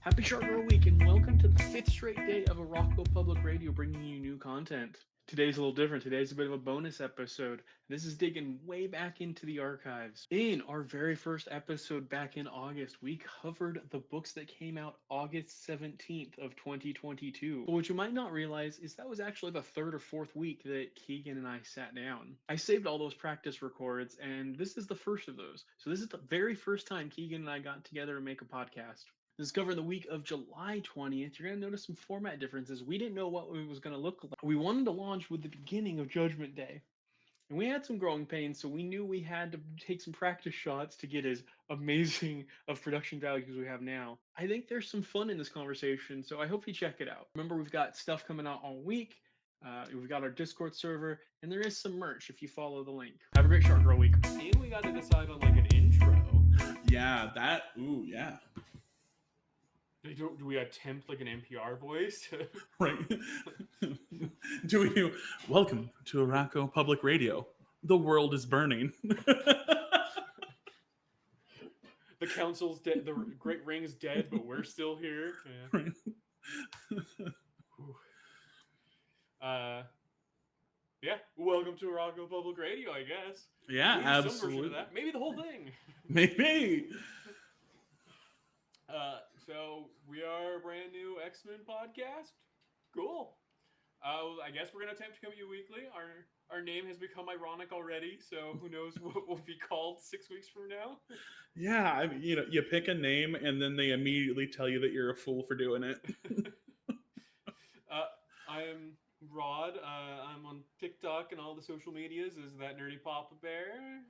Happy Shark Girl Week and welcome to the 5th straight day of Arakko Public Radio bringing you new content. Today's a little different. Today's a bit of a bonus episode. This is digging way back into the archives. In our very first episode back in August, we covered the books that came out August 17th of 2022. But what you might not realize is that was actually the third or fourth week that Keegan and I sat down. I saved all those practice records and this is the first of those. So this is the very first time Keegan and I got together to make a podcast. This is covering the week of July 20th. You're going to notice some format differences. We didn't know what it was going to look like. We wanted to launch with the beginning of Judgment Day. And we had some growing pains, so we knew we had to take some practice shots to get as amazing of production value as we have now. I think there's some fun in this conversation, so I hope you check it out. Remember, we've got stuff coming out all week. We've got our Discord server, and there is some merch if you follow the link. Have a great Shark Girl Week. And we got to decide on like an intro. Yeah, yeah. Do we attempt like an NPR voice? Right. Do we? Welcome to Arakko Public Radio. The world is burning. The council's dead. The Great Ring's dead, but we're still here. Yeah. Welcome to Arakko Public Radio, I guess. Yeah, maybe absolutely. Some version of that. Maybe the whole thing. Maybe. So we are a brand new X-Men podcast. Cool. I guess we're gonna attempt to come to you weekly. Our name has become ironic already, so who knows what we'll be called 6 weeks from now. Yeah, I mean, you pick a name and then they immediately tell you that you're a fool for doing it. I am Rod. I'm on TikTok and all the social medias as that nerdy Papa Bear.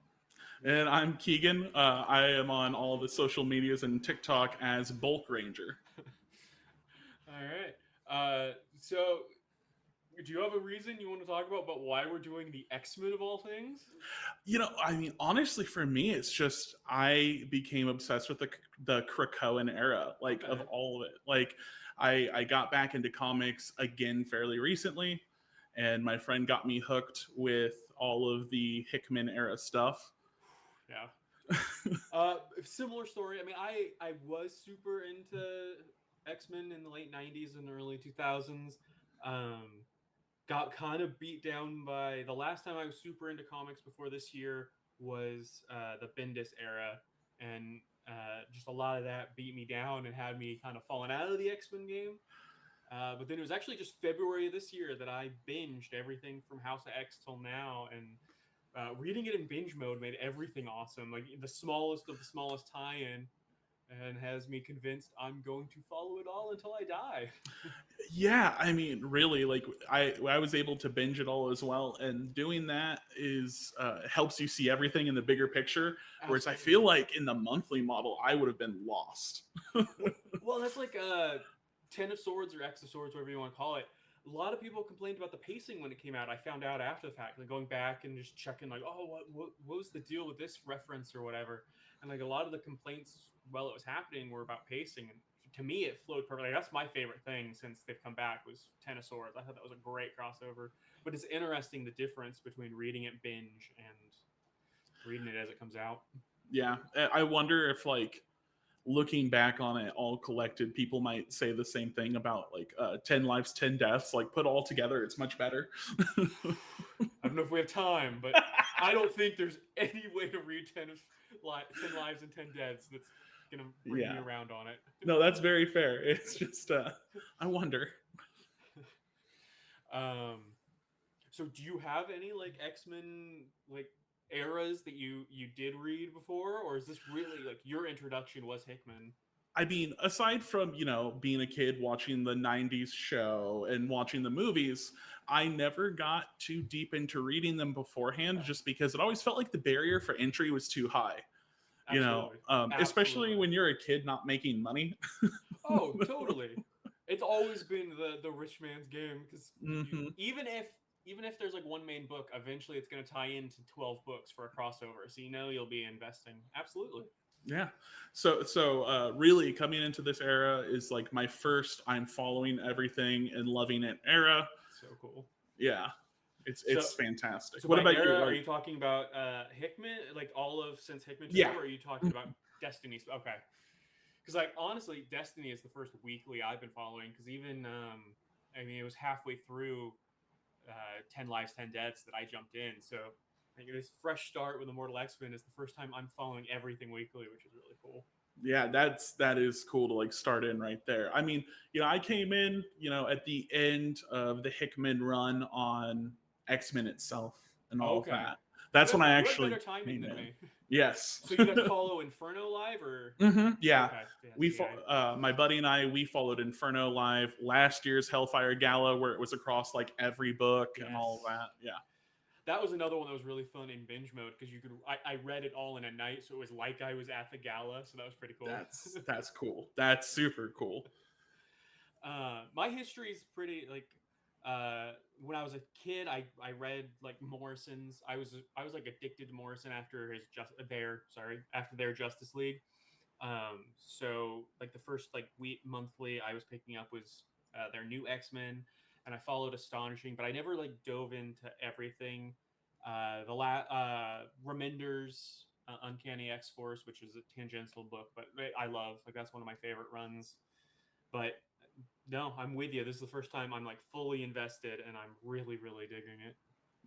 And I'm Keegan. I am on all the social medias and TikTok as Bulk Ranger. All right. So, do you have a reason you want to talk about why we're doing the X-Men of all things? I mean, honestly, for me, it's just I became obsessed with the Krakoan era, of all of it. Like, I got back into comics again fairly recently, and my friend got me hooked with all of the Hickman era stuff. Yeah. Similar story. I mean, I was super into X-Men in the late 90s and early 2000s. Got kind of beat down by the last time I was super into comics before this year was the Bendis era. And just a lot of that beat me down and had me kind of falling out of the X-Men game. But then it was actually just February of this year that I binged everything from House of X till now. And reading it in binge mode made everything awesome. Like the smallest of the smallest tie-in, and has me convinced I'm going to follow it all until I die. Yeah, I mean, really, I was able to binge it all as well, and doing that is helps you see everything in the bigger picture. Absolutely. Whereas I feel like in the monthly model, I would have been lost. Well, that's like Ten of Swords or X of Swords, whatever you want to call it. A lot of people complained about the pacing when it came out. I found out after the fact, like going back and just checking, like, oh, what was the deal with this reference or whatever. And like a lot of the complaints while it was happening were about pacing. And to me, it flowed perfectly. That's my favorite thing since they've come back was Ten of Swords. I thought that was a great crossover. But it's interesting the difference between reading it binge and reading it as it comes out. Yeah, I wonder if looking back on it all collected, people might say the same thing about 10 Lives, 10 Deaths. Put all together, it's much better. I don't know if we have time, but I don't think there's any way to read 10 Lives and 10 Deaths that's going to bring me around on it. No, that's very fair. It's just, I wonder. So do you have any X-Men eras that you did read before, or is this really your introduction was Hickman? I mean, aside from being a kid watching the 90s show and watching the movies, I never got too deep into reading them beforehand, just because it always felt like the barrier for entry was too high. Absolutely. Especially when you're a kid not making money. Oh, totally. It's always been the rich man's game, because even if there's one main book, eventually it's going to tie into 12 books for a crossover. So you'll be investing. Absolutely. Yeah. So really coming into this era is my first I'm following everything and loving it era. So cool. Yeah. It's fantastic. So what about era, you? Are you talking about Hickman, all of since Hickman? Yeah. Or are you talking about Destiny? Okay. Because like honestly, Destiny is the first weekly I've been following. Because even I mean, it was halfway through 10 Lives, 10 Deaths that I jumped in. So I think this fresh start with Immortal X-Men is the first time I'm following everything weekly, which is really cool. Yeah, that is cool to like start in right there. I mean, I came in, at the end of the Hickman run on X-Men itself and all of Okay. that. That's when I You had actually better timing came than in. me. Yes. So you guys follow Inferno live or? Yeah. Okay. My buddy and I followed Inferno live, last year's Hellfire Gala, where it was across like every book and all of that. Yeah. That was another one that was really fun in binge mode because you could. I read it all in a night, so it was like I was at the gala. So that was pretty cool. That's cool. That's super cool. My history is pretty like. When I was a kid, I read like Morrison's. I was like addicted to Morrison after their Justice League. So like the first like monthly I was picking up was their new X-Men, and I followed Astonishing, but I never like dove into everything. Remender's Uncanny X-Force, which is a tangential book, but I love, like, that's one of my favorite runs. But no, I'm with you. This is the first time I'm like fully invested, and I'm really, really digging it.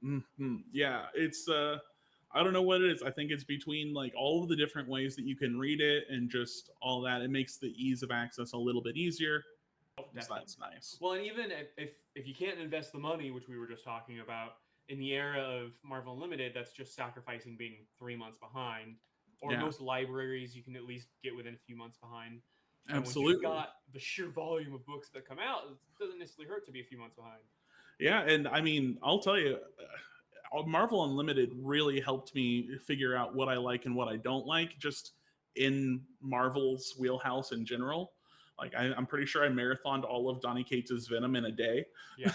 Mm-hmm. Yeah, it's I don't know what it is. I think it's between like all of the different ways that you can read it and just all that. It makes the ease of access a little bit easier. Oh, so that's nice. Well, and even if you can't invest the money, which we were just talking about, in the era of Marvel Unlimited, that's just sacrificing being 3 months behind. Or most libraries, you can at least get within a few months behind. And Absolutely. When you've got the sheer volume of books that come out, it doesn't necessarily hurt to be a few months behind. Yeah, and I mean, I'll tell you, Marvel Unlimited really helped me figure out what I like and what I don't like, just in Marvel's wheelhouse in general. Like, I'm pretty sure I marathoned all of Donny Cates' Venom in a day. Yeah.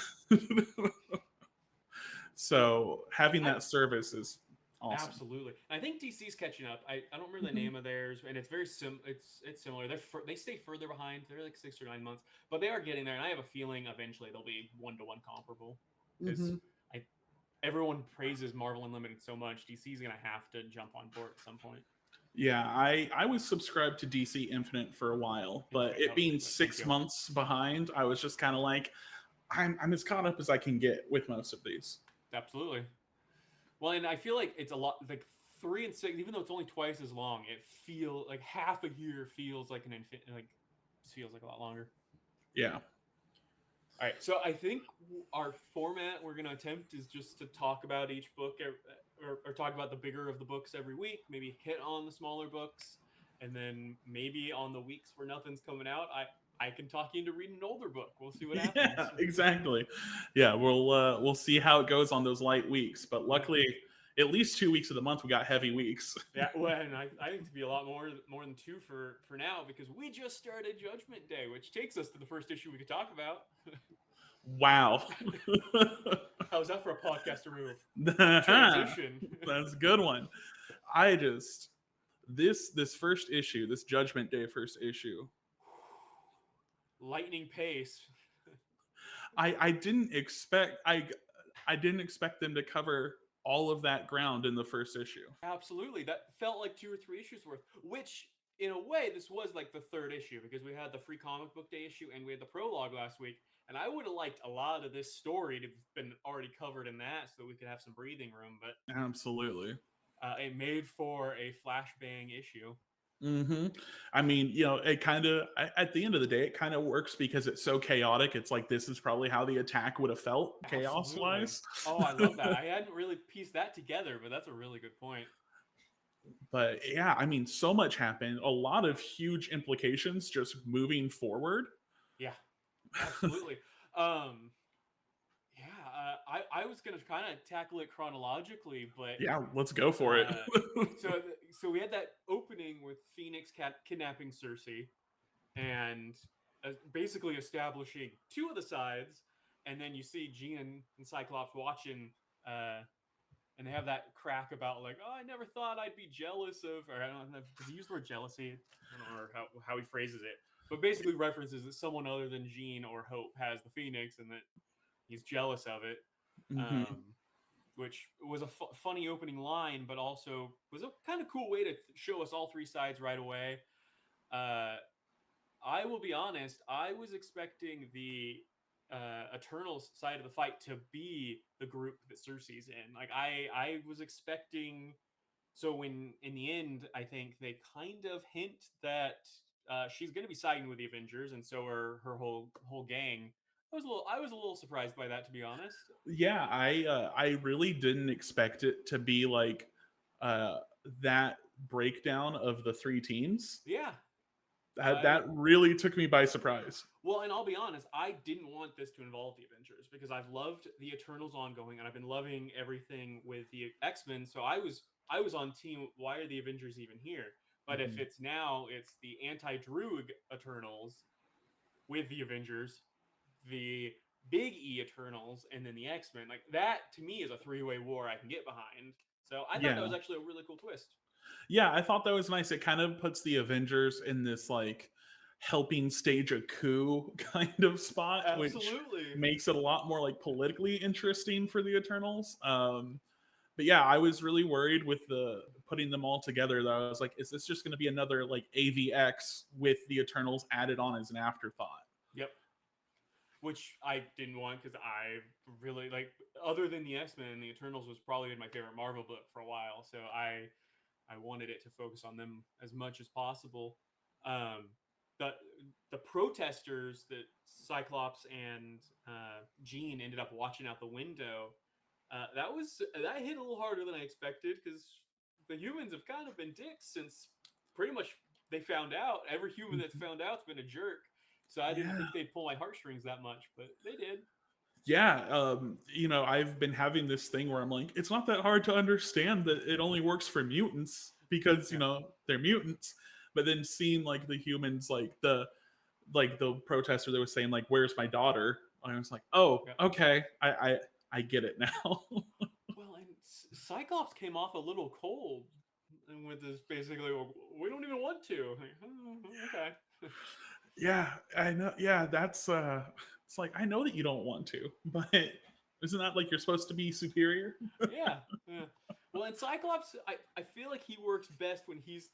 So having that service is awesome. Absolutely. I think DC's catching up. I don't remember the name of theirs, and it's very it's similar. They stay further behind. They're like 6 or 9 months, but they are getting there. And I have a feeling eventually they'll be 1-to-1 comparable. Because everyone praises Marvel Unlimited so much, DC's gonna have to jump on board at some point. Yeah, I was subscribed to DC Infinite for a while, but it being 6 months behind, I was just kind of like, I'm as caught up as I can get with most of these. Absolutely. Well, and I feel like it's a lot, like 3 and 6, even though it's only twice as long, it feels like half a year feels like feels like a lot longer. Yeah. All right, so I think our format we're going to attempt is just to talk about each book or talk about the bigger of the books every week, maybe hit on the smaller books, and then maybe on the weeks where nothing's coming out, I can talk you into reading an older book. We'll see what happens. Yeah, exactly. Yeah, we'll see how it goes on those light weeks, but luckily at least 2 weeks of the month we got heavy weeks. Yeah, well, and I think to be a lot more than 2 for now, because we just started Judgment Day, which takes us to the first issue we could talk about. Wow. How's that for a podcaster move? Transition. That's a good one. This first issue, this Judgment Day first issue, lightning pace. I didn't expect them to cover all of that ground in the first issue. Absolutely. That felt like 2 or 3 issues worth, which in a way this was like the third issue, because we had the Free Comic Book Day issue and we had the prologue last week, and I would have liked a lot of this story to have been already covered in that so that we could have some breathing room, but absolutely, it made for a flashbang issue. Mm-hmm. I mean, it kind of, at the end of the day, it kind of works because it's so chaotic. It's like, this is probably how the attack would have felt chaos-wise. Oh, I love that. I hadn't really pieced that together, but that's a really good point. But yeah, I mean, so much happened. A lot of huge implications just moving forward. Yeah, absolutely. I was going to kind of tackle it chronologically, but yeah, let's go for it. So we had that opening with Phoenix kidnapping Cersei and basically establishing 2 of the sides, and then you see Jean and Cyclops watching, and they have that crack about like, oh, I never thought I'd be jealous of, or I don't know, does he use the word jealousy? I don't know how he phrases it, but basically references that someone other than Jean or Hope has the Phoenix and that he's jealous of it. Mm-hmm. Which was a funny opening line, but also was a kind of cool way to show us all 3 sides right away. I will be honest. I was expecting the Eternals side of the fight to be the group that Cersei's in. Like I was expecting. So when in the end, I think they kind of hint that she's going to be siding with the Avengers, and so are her whole gang. I was a little surprised by that, to be honest. Yeah, I really didn't expect it to be like uh that breakdown of the three teams. Yeah. That really took me by surprise. Well, and I'll be honest, I didn't want this to involve the Avengers because I've loved the Eternals ongoing, and I've been loving everything with the X-Men. So I was on team. Why are the Avengers even here? But if it's the anti-Druid Eternals with the Avengers, the Big E Eternals, and then the X-Men. Like that to me is a three-way war I can get behind. So I thought that was actually a really cool twist. Yeah, I thought that was nice. It kind of puts the Avengers in this like helping stage a coup kind of spot, Absolutely. which makes it a lot more like politically interesting for the Eternals. But yeah, I was really worried with the putting them all together. Though I was like, is this just going to be another like AVX with the Eternals added on as an afterthought? Yep. Which I didn't want because I really like, other than the X-Men, the Eternals was probably my favorite Marvel book for a while. So I wanted it to focus on them as much as possible. Um, the the protesters that Cyclops and Jean ended up watching out the window, that hit a little harder than I expected because the humans have kind of been dicks since pretty much they found out. Every human that's found out's been a jerk. So I didn't think they'd pull my heartstrings that much, but they did. Yeah, I've been having this thing where I'm like, it's not that hard to understand that it only works for mutants because they're mutants. But then seeing like the humans, like the protester that was saying like, "Where's my daughter?" I was like, "Oh, okay, I get it now." Well, and Cyclops came off a little cold, and with this basically, well, we don't even want to. Like, oh, okay. Yeah, I know. Yeah, that's it's like I know that you don't want to, but isn't that like you're supposed to be superior? Yeah. Well, and Cyclops, I feel like he works best when he's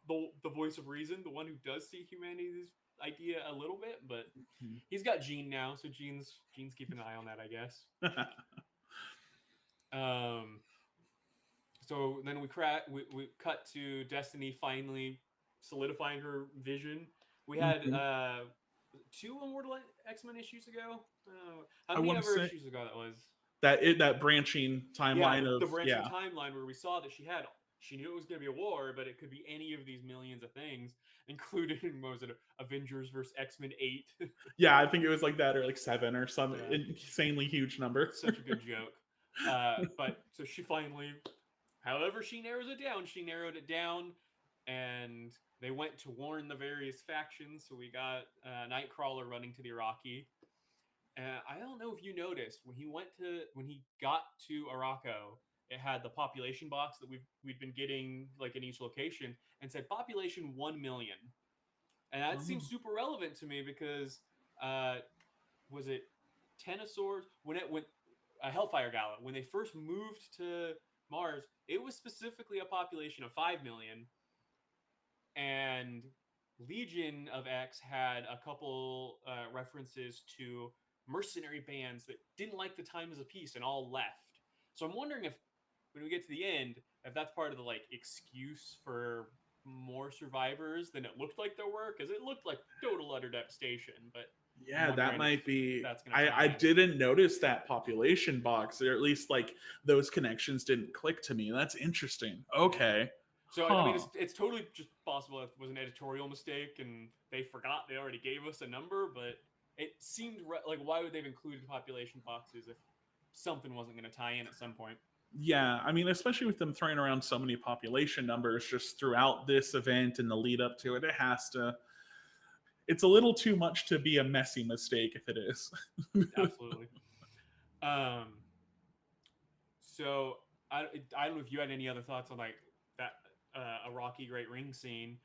the voice of reason, the one who does see humanity's idea a little bit, but he's got Jean now, so Jean's keeping an eye on that, I guess. So then we cut to Destiny finally solidifying her vision. We had 2 Immortal X-Men issues ago. How many other issues ago that was? That branching timeline of the branching timeline where we saw that she knew it was going to be a war, but it could be any of these millions of things, including what was it, Avengers versus X-Men 8? Yeah, I think it was like that, or like 7 or some insanely huge number. Such a good joke. But so she finally, however she narrowed it down, and they went to warn the various factions. So we got Nightcrawler running to the Arakko. I don't know if you noticed when he got to Arakko, it had the population box that we'd been getting like in each location, and said population 1 million, and that seems super relevant to me because was it Tenosaurs when Hellfire Gala when they first moved to Mars, it was specifically a population of 5 million, and Legion of X had a couple references to mercenary bands that didn't like the times of peace and all left. So I'm wondering if when we get to the end, if that's part of the like excuse for more survivors than it looked like there were, because it looked like total utter devastation. But yeah, that might be. I didn't notice that population box, or at least like those connections didn't click to me. That's interesting. Okay. So I mean, it's totally just possible it was an editorial mistake and they forgot they already gave us a number, but it seemed like why would they have included population boxes if something wasn't going to tie in at some point? Yeah, I mean, especially with them throwing around so many population numbers just throughout this event and the lead up to it, it has to. It's a little too much to be a messy mistake if it is. Absolutely. So I don't know if you had any other thoughts on like that Arakko Great Ring scene.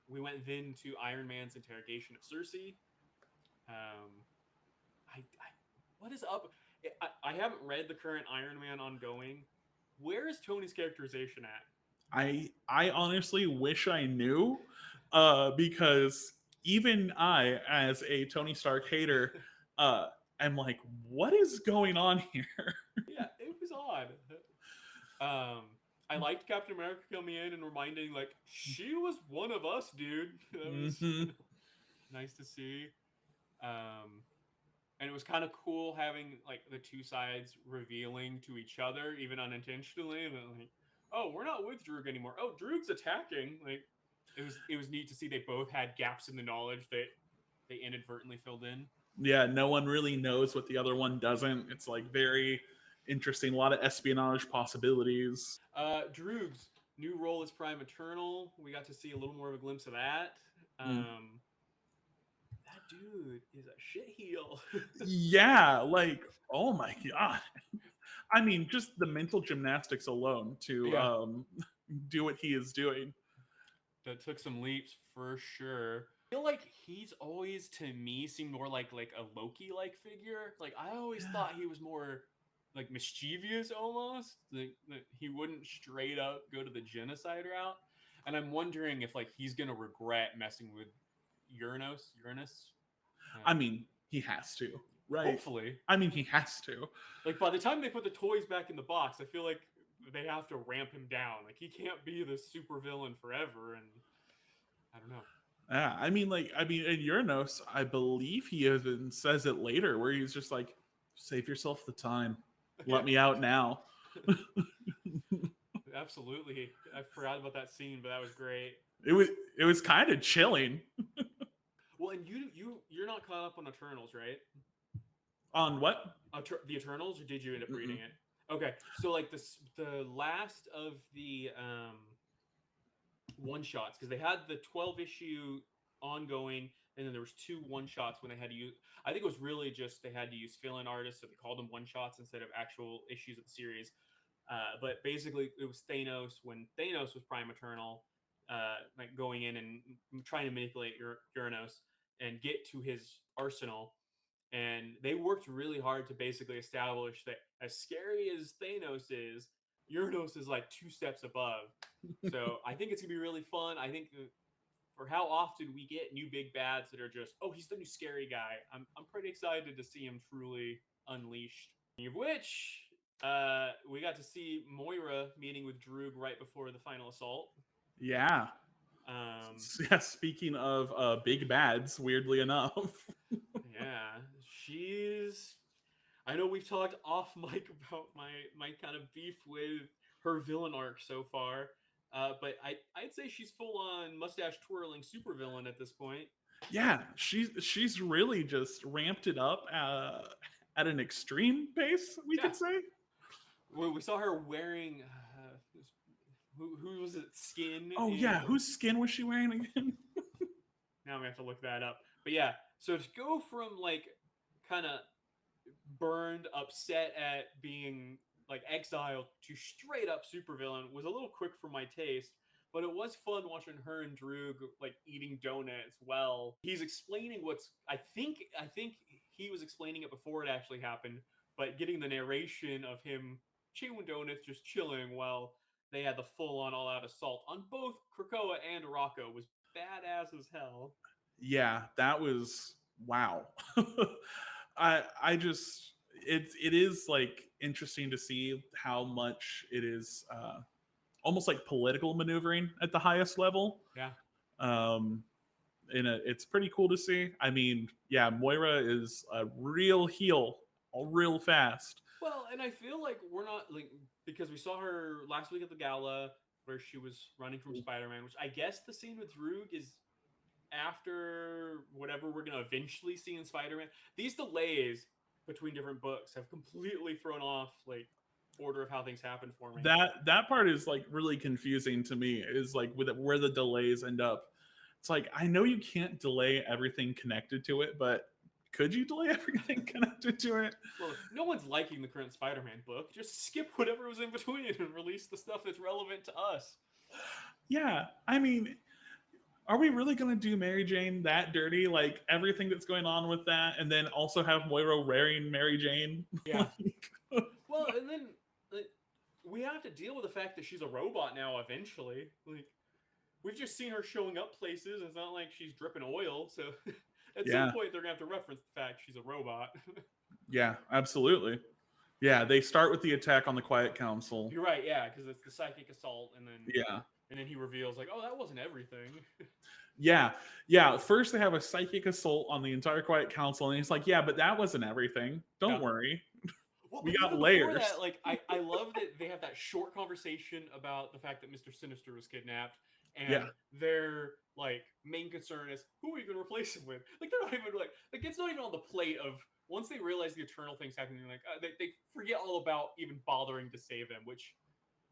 We went then to Iron Man's interrogation of Cersei. What is up? I haven't read the current Iron Man ongoing. Where is Tony's characterization at? I honestly wish I knew, because even I, as a Tony Stark hater, I'm like, what is going on here? Yeah, it was odd. I liked Captain America coming in and reminding, like, she was one of us, dude. That was nice to see. And it was kind of cool having like the two sides revealing to each other, even unintentionally, and then like, oh, we're not with Droog anymore. Oh, Droog's attacking. Like, it was neat to see they both had gaps in the knowledge that they inadvertently filled in. Yeah, no one really knows what the other one doesn't. It's like very interesting. A lot of espionage possibilities. Droog's new role as Prime Eternal. We got to see a little more of a glimpse of that. That dude is a shitheel. Yeah, like, oh my god. I mean, just the mental gymnastics alone to do what he is doing. That took some leaps for sure. I feel like he's always, to me, seemed more like a Loki-like figure. Like, I always thought he was more like mischievous almost. Like he wouldn't straight up go to the genocide route. And I'm wondering if like he's gonna regret messing with Uranus. I mean, he has to, right? Hopefully. I mean, he has to. Like, by the time they put the toys back in the box, I feel like they have to ramp him down. Like, he can't be this super villain forever, and I don't know. Yeah, I mean, in Uranus, I believe he even says it later, where he's just like, "Save yourself the time, let me out now." Absolutely, I forgot about that scene, but that was great. It was kind of chilling. Well, and you're not caught up on Eternals, right? On what? The Eternals, or did you end up reading it? Okay, so like the last of the one shots, because they had the 12-issue ongoing, and then there was 2 one-shots when they had to use, I think it was really just they had to use fill-in artists, so they called them one-shots instead of actual issues of the series. But basically it was Thanos, when Thanos was Prime Eternal, like going in and trying to manipulate Uranus and get to his arsenal. And they worked really hard to basically establish that as scary as Thanos is, Uranus is like 2 steps above. So I think it's gonna be really fun. I think for how often we get new big bads that are just, oh, he's the new scary guy. I'm pretty excited to see him truly unleashed. Of which, we got to see Moira meeting with Droog right before the final assault. Yeah. Yeah. Speaking of big bads, weirdly enough. Yeah, she's. I know we've talked off mic about my kind of beef with her villain arc so far, but I'd say she's full on mustache twirling supervillain at this point. Yeah, she's really just ramped it up at an extreme pace, we could say. Well, we saw her wearing. Who was it? Skin. Oh yeah, whose skin was she wearing again? Now we have to look that up. But yeah, so to go from like kind of burned, upset at being like exiled to straight up supervillain was a little quick for my taste. But it was fun watching her and Droog like eating donuts. Well, he's explaining what's. I think he was explaining it before it actually happened. But getting the narration of him chewing donuts, just chilling while they had the full-on all-out assault on both Krakoa and Arakko was badass as hell. Yeah, that was wow. I just it is like interesting to see how much it is almost like political maneuvering at the highest level. Yeah. It's pretty cool to see. I mean, yeah, Moira is a real heel, real fast. Well, and I feel like we're not like, because we saw her last week at the gala where she was running from Spider-Man, which I guess the scene with Droog is after whatever we're going to eventually see in Spider-Man. These delays between different books have completely thrown off like order of how things happen for me. That part is like really confusing to me, is like with where the delays end up. It's like, I know you can't delay everything connected to it, but could you delay everything connected to it? Well, no one's liking the current Spider-Man book. Just skip whatever was in between and release the stuff that's relevant to us. Yeah, I mean, are we really going to do Mary Jane that dirty? Like, everything that's going on with that, and then also have Moira wearing Mary Jane? Yeah. Well, and then we have to deal with the fact that she's a robot now eventually. Like, we've just seen her showing up places. It's not like she's dripping oil. So at Yeah. some point, they're going to have to reference the fact she's a robot. Yeah, absolutely. Yeah, they start with the attack on the Quiet Council. You're right, yeah, because it's the psychic assault, and Yeah. then he reveals like, oh, that wasn't everything. Yeah. First, they have a psychic assault on the entire Quiet Council, and he's like, "Yeah, but that wasn't everything. Don't worry, Well, we but got even layers." before that, like I love that they have that short conversation about the fact that Mr. Sinister was kidnapped, and Yeah. their like main concern is who are you going to replace him with? Like they're not even like it's not even on the plate of once they realize the Eternal thing's happening, like they forget all about even bothering to save him. Which,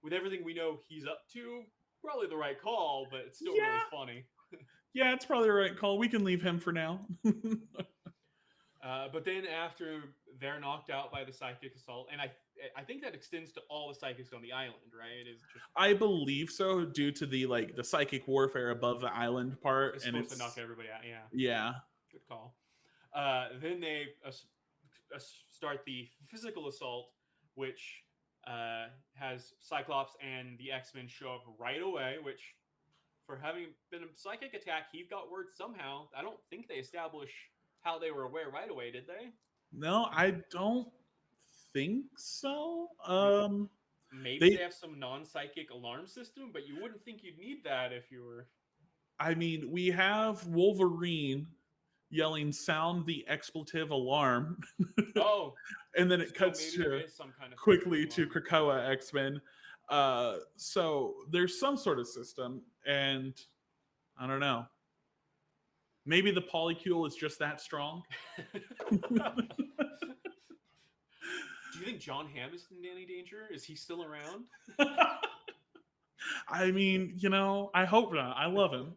with everything we know he's up to, probably the right call, but it's still really funny. Yeah, it's probably the right call. We can leave him for now. But then after they're knocked out by the psychic assault, and I think that extends to all the psychics on the island, right? Is just I believe so, due to the psychic warfare above the island part, it's and supposed it's to knock everybody out. Yeah, yeah, good call. Then they start the physical assault, which has Cyclops and the X-Men show up right away. Which, for having been a psychic attack, he got word somehow. I don't think they establish how they were aware right away, did they? No, I don't think so. Maybe they have some non-psychic alarm system, but you wouldn't think you'd need that if you were. I mean, we have Wolverine yelling "Sound the expletive alarm." Oh, and then it cuts maybe there to is some kind of quickly to Krakoa X-Men. So there's some sort of system, and I don't know. Maybe the polycule is just that strong. Do you think John Hamm is in any danger? Is he still around? I mean, I hope not. I love him.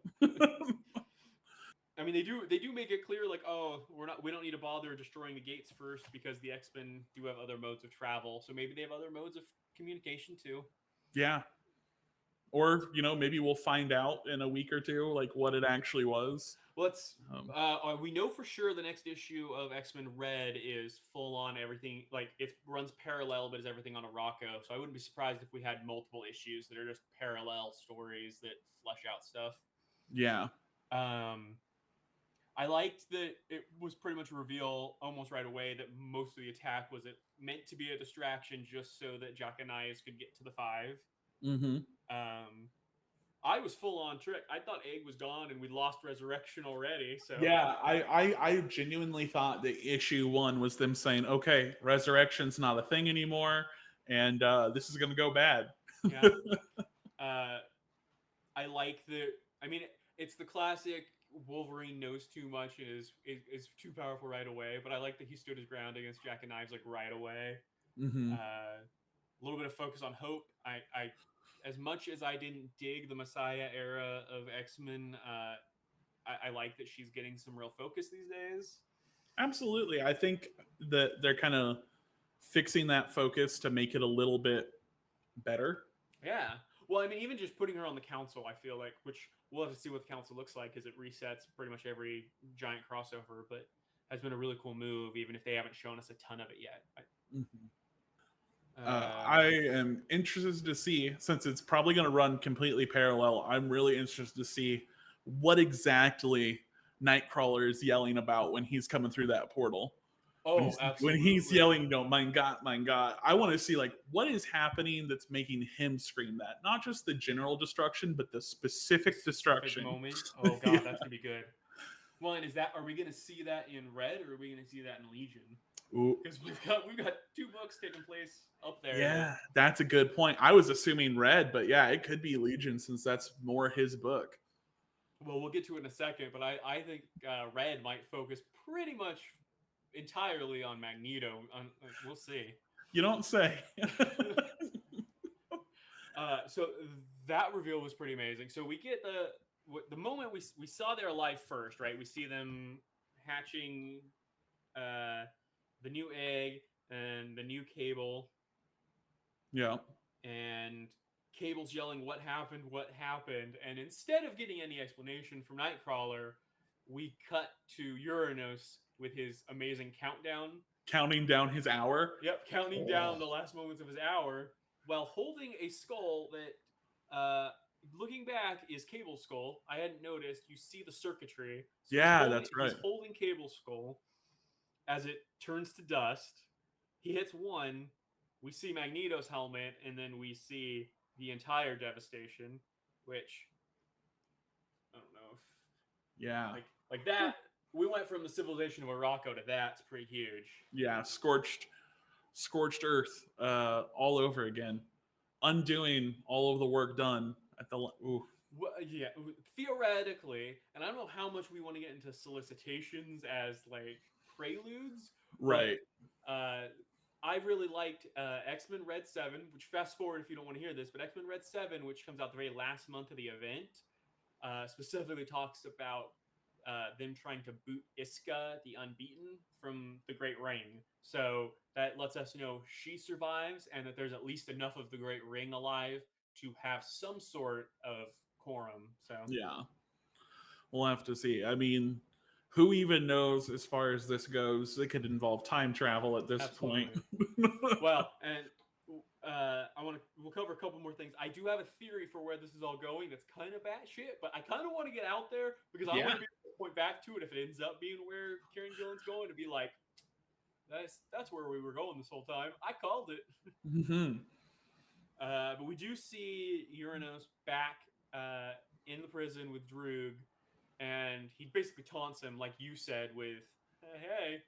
I mean, they do make it clear, like, oh, we don't need to bother destroying the gates first because the X-Men do have other modes of travel. So maybe they have other modes of communication too. Yeah. Or, maybe we'll find out in a week or two, what it actually was. Well, we know for sure the next issue of X-Men Red is full on everything. Like, it runs parallel, but is everything on Arakko. So I wouldn't be surprised if we had multiple issues that are just parallel stories that flesh out stuff. Yeah. I liked that it was pretty much a reveal almost right away that most of the attack was meant to be a distraction just so that Jack and I could get to the 5. Mm-hmm. I was full on trick. I thought A.X.E was gone and we'd lost Resurrection already. So yeah, I genuinely thought that issue 1 was them saying, okay, Resurrection's not a thing anymore, and this is going to go bad. Yeah. I like that. I mean, it's the classic Wolverine knows too much and is too powerful right away. But I like that he stood his ground against Jack and Knives right away. Mm-hmm. A little bit of focus on Hope. I as much as I didn't dig the Messiah era of X-Men, I like that she's getting some real focus these days. Absolutely. I think that they're kind of fixing that focus to make it a little bit better. Yeah. Well, I mean, even just putting her on the council, I feel like, which we'll have to see what the council looks like because it resets pretty much every giant crossover, but has been a really cool move, even if they haven't shown us a ton of it yet. I am interested to see, since it's probably going to run completely parallel, I'm really interested to see what exactly Nightcrawler is yelling about when he's coming through that portal. Oh, absolutely. When he's yelling, mein God. I want to see what is happening that's making him scream that. Not just the general destruction, but the specific destruction. Moment. Oh God, yeah. That's gonna be good. Well, and are we gonna see that in Red or are we gonna see that in Legion? Because we've got 2 books taking place up there. Yeah, that's a good point. I was assuming Red, but yeah, it could be Legion since that's more his book. Well, we'll get to it in a second, but I think Red might focus pretty much entirely on Magneto. We'll see. You don't say. So that reveal was pretty amazing. So we get the moment we saw their life first, right? We see them hatching the new egg and the new Cable. Yeah. And Cable's yelling, what happened? And instead of getting any explanation from Nightcrawler, we cut to Uranus with his amazing countdown. Counting down his hour? Yep, counting down the last moments of his hour while holding a skull that looking back is Cable Skull. I hadn't noticed. You see the circuitry. So Yeah, that's right. He's holding Cable Skull as it turns to dust. He hits one. We see Magneto's helmet, and then we see the entire devastation, which I don't know if Yeah. like that. We went from the civilization of Arakko to that's pretty huge. Yeah, scorched earth all over again, undoing all of the work done at the ooh. Well, yeah, theoretically, and I don't know how much we want to get into solicitations as like preludes, Right. But, I really liked X-Men Red 7, which fast forward if you don't want to hear this, but X-Men Red 7, which comes out the very last month of the event, specifically talks about them trying to boot Iska, the Unbeaten, from the Great Ring. So that lets us know she survives and that there's at least enough of the Great Ring alive to have some sort of quorum. So yeah, we'll have to see. I mean, who even knows as far as this goes? It could involve time travel at this point. Well, and we'll cover a couple more things. I do have a theory for where this is all going that's kind of batshit, but I kind of want to get out there because I want to be able to point back to it if it ends up being where Kieran Gillen's going, to be like, that's where we were going this whole time. I called it. Mm-hmm. But we do see Uranos back in the prison with Droog, and he basically taunts him, like you said, with, "Hey,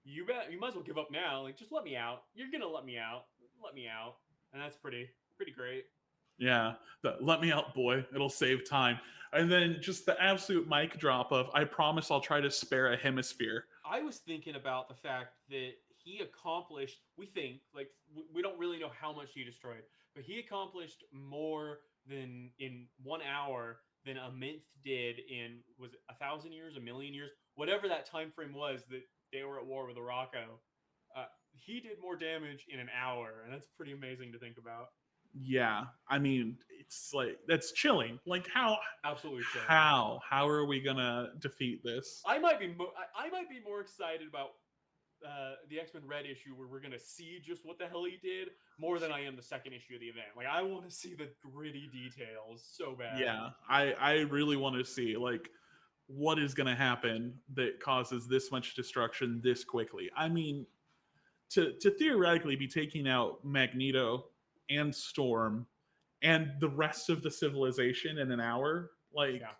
you might as well give up now. Like, just let me out. You're gonna let me out. Let me out." And that's pretty great. Yeah, let me out, boy. It'll save time. And then just the absolute mic drop of, I promise I'll try to spare a hemisphere. I was thinking about the fact that he accomplished, we think, like, we don't really know how much he destroyed, but he accomplished more than in 1 hour than a Minth did in, was it 1,000 years, a million years, whatever that time frame was that they were at war with Arakko. He did more damage in an hour, and that's pretty amazing to think about. Yeah, I mean, it's like, that's chilling. Like, how? Absolutely chilling. How are we gonna defeat this? I might be more excited about the X-Men Red issue where we're gonna see just what the hell he did more than I am the second issue of the event. Like, I want to see the gritty details so bad. Yeah, I really want to see, like, what is going to happen that causes this much destruction this quickly. I mean, to theoretically be taking out Magneto and Storm and the rest of the civilization in an hour, like, yeah.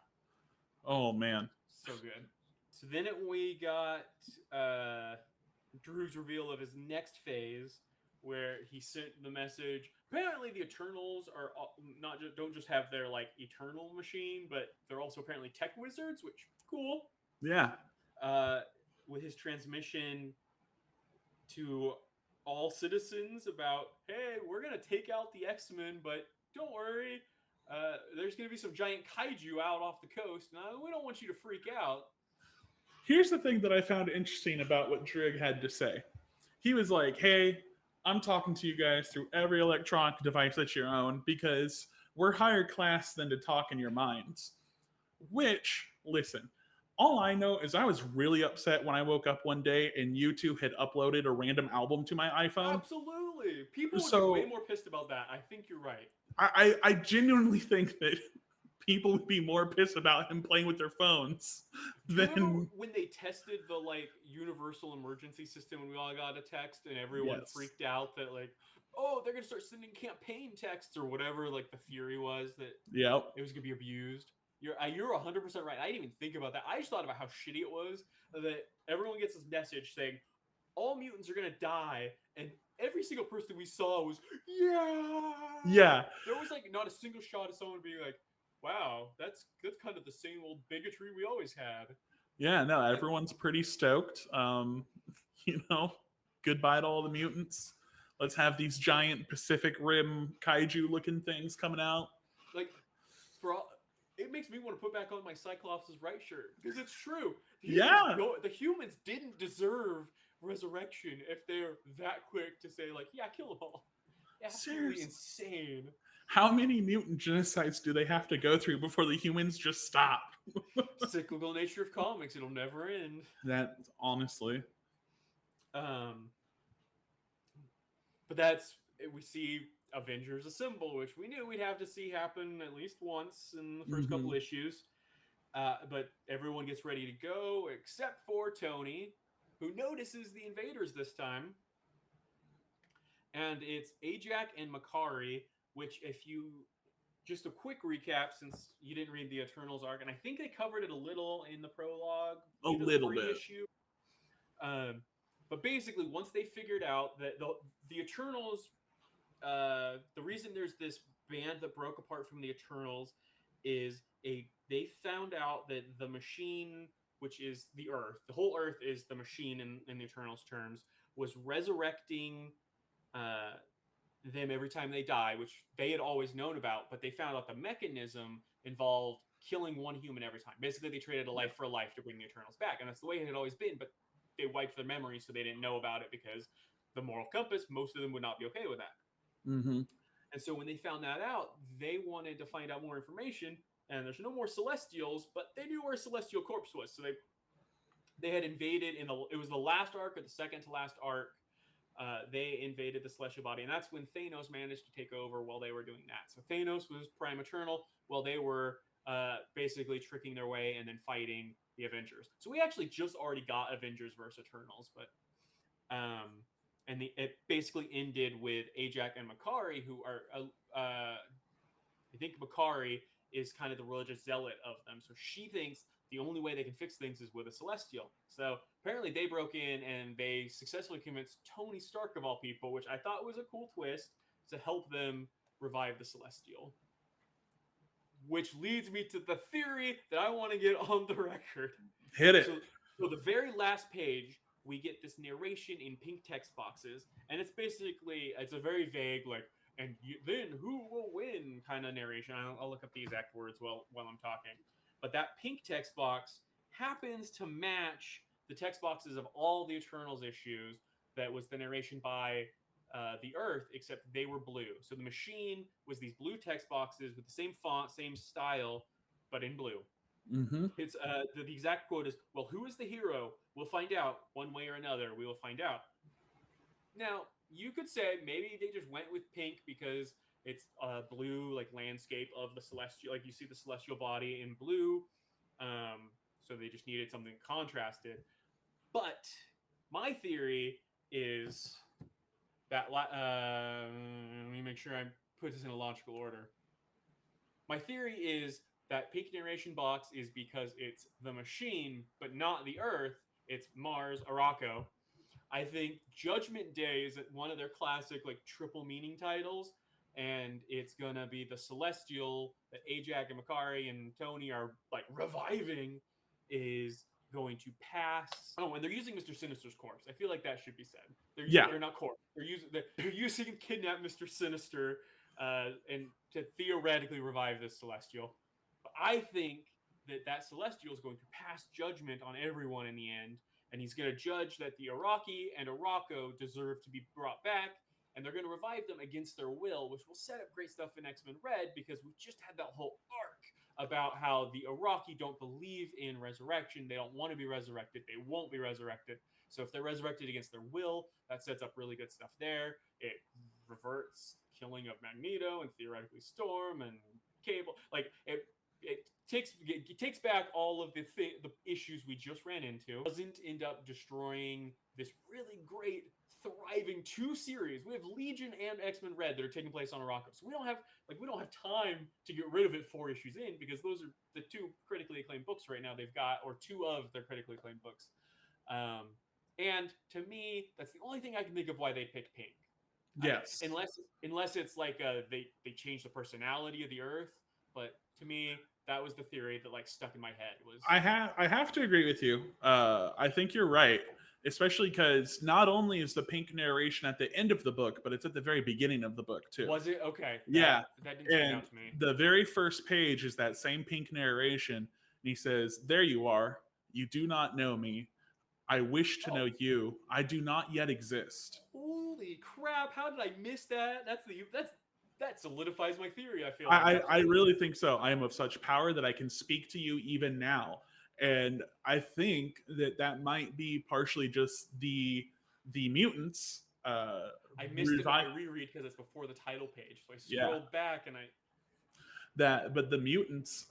Oh man, so good. So then we got Droog's reveal of his next phase, where he sent the message. Apparently, the Eternals are don't just have their like Eternal machine, but they're also apparently tech wizards, which cool. Yeah. With his transmission to all citizens about, hey, we're gonna take out the X-Men, but don't worry, there's gonna be some giant kaiju out off the coast. Now we don't want you to freak out. Here's the thing that I found interesting about what Droog had to say. He was like, hey, I'm talking to you guys through every electronic device that you own because we're higher class than to talk in your minds. Which, listen, all I know is I was really upset when I woke up one day and U2 had uploaded a random album to my iPhone. Absolutely. People would be way more pissed about that. I think you're right. I genuinely think that people would be more pissed about him playing with their phones than when they tested the like universal emergency system and we all got a text and everyone freaked out that like, oh, they're gonna start sending campaign texts or whatever, like the theory was that it was gonna be abused. You're 100% right. I didn't even think about that. I just thought about how shitty it was that everyone gets this message saying all mutants are gonna die, and every single person we saw was yeah. There was like not a single shot of someone being like, wow, that's kind of the same old bigotry we always had. Yeah, no, everyone's pretty stoked. You know, goodbye to all the mutants. Let's have these giant Pacific Rim kaiju looking things coming out. Like, it makes me want to put back on my Cyclops' right shirt because it's true. The humans didn't deserve resurrection if they're that quick to say like, yeah, kill them all. Absolutely insane. How many mutant genocides do they have to go through before the humans just stop? Cyclical nature of comics, it'll never end. That, honestly. But we see Avengers Assemble, which we knew we'd have to see happen at least once in the first couple issues. But everyone gets ready to go except for Tony, who notices the invaders this time. And it's A.J.A.C. and Makari, which just a quick recap since you didn't read the Eternals arc, and I think they covered it a little in the prologue. A little bit. Issue. But basically, once they figured out that the Eternals, the reason there's this band that broke apart from the Eternals is they found out that the machine, which is the Earth, the whole Earth is the machine in the Eternals terms, was resurrecting them every time they die, which they had always known about, but they found out the mechanism involved killing one human every time. Basically, they traded a life for a life to bring the Eternals back, and that's the way it had always been, but they wiped their memory, so they didn't know about it because the moral compass, most of them would not be okay with that. And so when they found that out, they wanted to find out more information, and there's no more Celestials, but they knew where a Celestial corpse was, so they had invaded it was the last arc or the second to last arc. They invaded the celestial body, and that's when Thanos managed to take over while they were doing that. So Thanos was Prime Eternal while they were basically tricking their way and then fighting the Avengers. So we actually just already got Avengers vs. Eternals, but it basically ended with A.J.A.C. and Makari, who are I think Makari is kind of the religious zealot of them. So she thinks the only way they can fix things is with a Celestial. So apparently they broke in and they successfully convinced Tony Stark, of all people, which I thought was a cool twist, to help them revive the Celestial. Which leads me to the theory that I want to get on the record. Hit it. So the very last page, we get this narration in pink text boxes, and it's a very vague, then who will win kind of narration. I'll look up the exact words while I'm talking. But that pink text box happens to match the text boxes of all the Eternals issues that was the narration by the Earth, except they were blue. So the machine was these blue text boxes with the same font, same style, but in blue. It's the exact quote is, "Well, who is the hero? We'll find out one way or another. We will find out." Now, you could say maybe they just went with pink because it's a blue landscape of the celestial, you see the celestial body in blue, so they just needed something contrasted. But my theory is that let me make sure I put this in a logical order. My theory is that pink narration box is because it's the machine, but not the Earth. It's Mars, Arakko. I think Judgment Day is one of their classic triple meaning titles, and it's gonna be the Celestial that A.J.A.C. and Makari and Tony are reviving is going to pass. Oh, and they're using Mr. Sinister's corpse. I feel like that should be said. They're not corpse. They're using kidnap Mr. Sinister and to theoretically revive this Celestial. But I think that Celestial is going to pass judgment on everyone in the end, and he's going to judge that the A.R.A.K.E and Arakko deserve to be brought back, and they're going to revive them against their will, which will set up great stuff in X-Men Red, because we just had that whole arc about how the A.R.A.K.E don't believe in resurrection. They don't want to be resurrected. They won't be resurrected. So if they're resurrected against their will, that sets up really good stuff there. It reverts killing of Magneto and theoretically Storm and Cable. It takes back all of the issues we just ran into. Doesn't end up destroying this really great, thriving 2 series. We have Legion and X-Men Red that are taking place on Arakko. So we don't have time to get rid of it 4 issues in, because those are the 2 critically acclaimed books right now they've got, or 2 of their critically acclaimed books. And to me, that's the only thing I can think of why they picked pink. Yes. Unless it's they change the personality of the Earth. But to me, that was the theory that stuck in my head. Was I have to agree with you. I think you're right, especially because not only is the pink narration at the end of the book, but it's at the very beginning of the book too. Was it? Okay. Yeah. That didn't stand out to me. The very first page is that same pink narration, and he says, "There you are. You do not know me. I wish to know you. I do not yet exist." Holy crap! How did I miss that? That solidifies my theory. I feel. I really think so. I am of such power that I can speak to you even now, and I think that might be partially just the mutants I missed it on my reread because it's before the title page, so I scrolled back and but the mutants,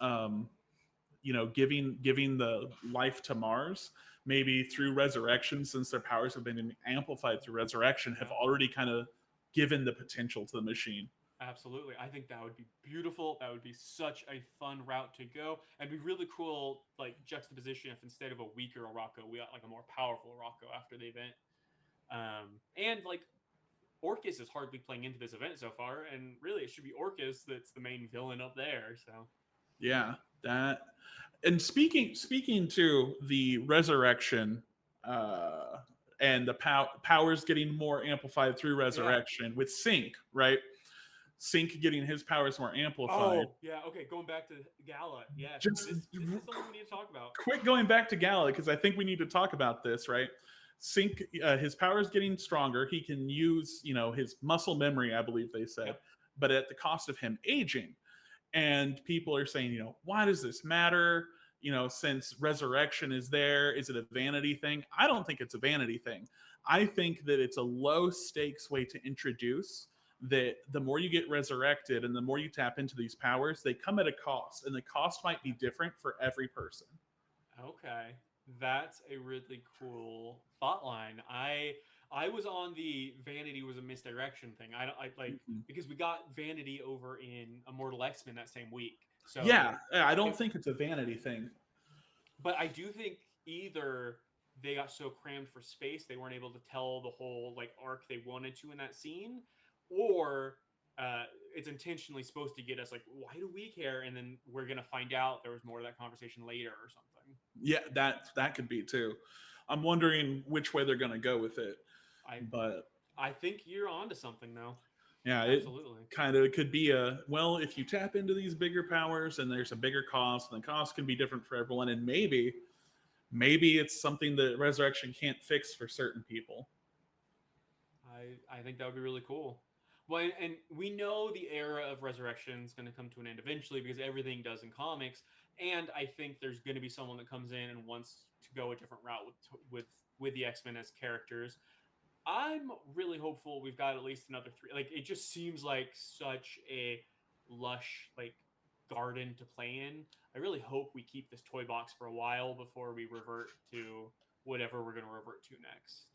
giving the life to Mars, maybe through resurrection, since their powers have been amplified through resurrection, have already kind of given the potential to the machine. Absolutely. I think that would be beautiful. That would be such a fun route to go. And be really cool, like, juxtaposition if instead of a weaker Arakko, we got, like, a more powerful Arakko after the event. And, like, Orcus is hardly playing into this event so far, and really it should be Orcus that's the main villain up there, so... Yeah, that... And speaking to the resurrection, and the powers getting more amplified through resurrection with Sync, right? Sync getting his powers more amplified. Oh, yeah, okay, going back to Gala. Yeah, this is something we need to talk about. Quick going back to Gala, because I think we need to talk about this, right? Sync, his powers getting stronger. He can use, his muscle memory, I believe they said, but at the cost of him aging. And people are saying, why does this matter? Since resurrection is there, is it a vanity thing? I don't think it's a vanity thing. I think that it's a low stakes way to introduce that the more you get resurrected and the more you tap into these powers, they come at a cost, and the cost might be different for every person. Okay, that's a really cool thought line. I was on the vanity was a misdirection thing. I like because we got vanity over in Immortal X-Men that same week. So yeah, I don't think it's a vanity thing. But I do think either they got so crammed for space they weren't able to tell the whole like arc they wanted to in that scene, or it's intentionally supposed to get us like, why do we care? And then we're gonna find out there was more of that conversation later or something. Yeah, that could be too. I'm wondering which way they're gonna go with it. But I think you're onto something though. Yeah, absolutely. It kind of could be if you tap into these bigger powers and there's a bigger cost, and the cost can be different for everyone, and maybe it's something that resurrection can't fix for certain people. I think that would be really cool. Well, and we know the era of resurrection is going to come to an end eventually because everything does in comics, and I think there's going to be someone that comes in and wants to go a different route with the X-Men as characters. I'm really hopeful we've got at least another 3. Like, it just seems like such a lush, like, garden to play in. I really hope we keep this toy box for a while before we revert to whatever we're going to revert to next.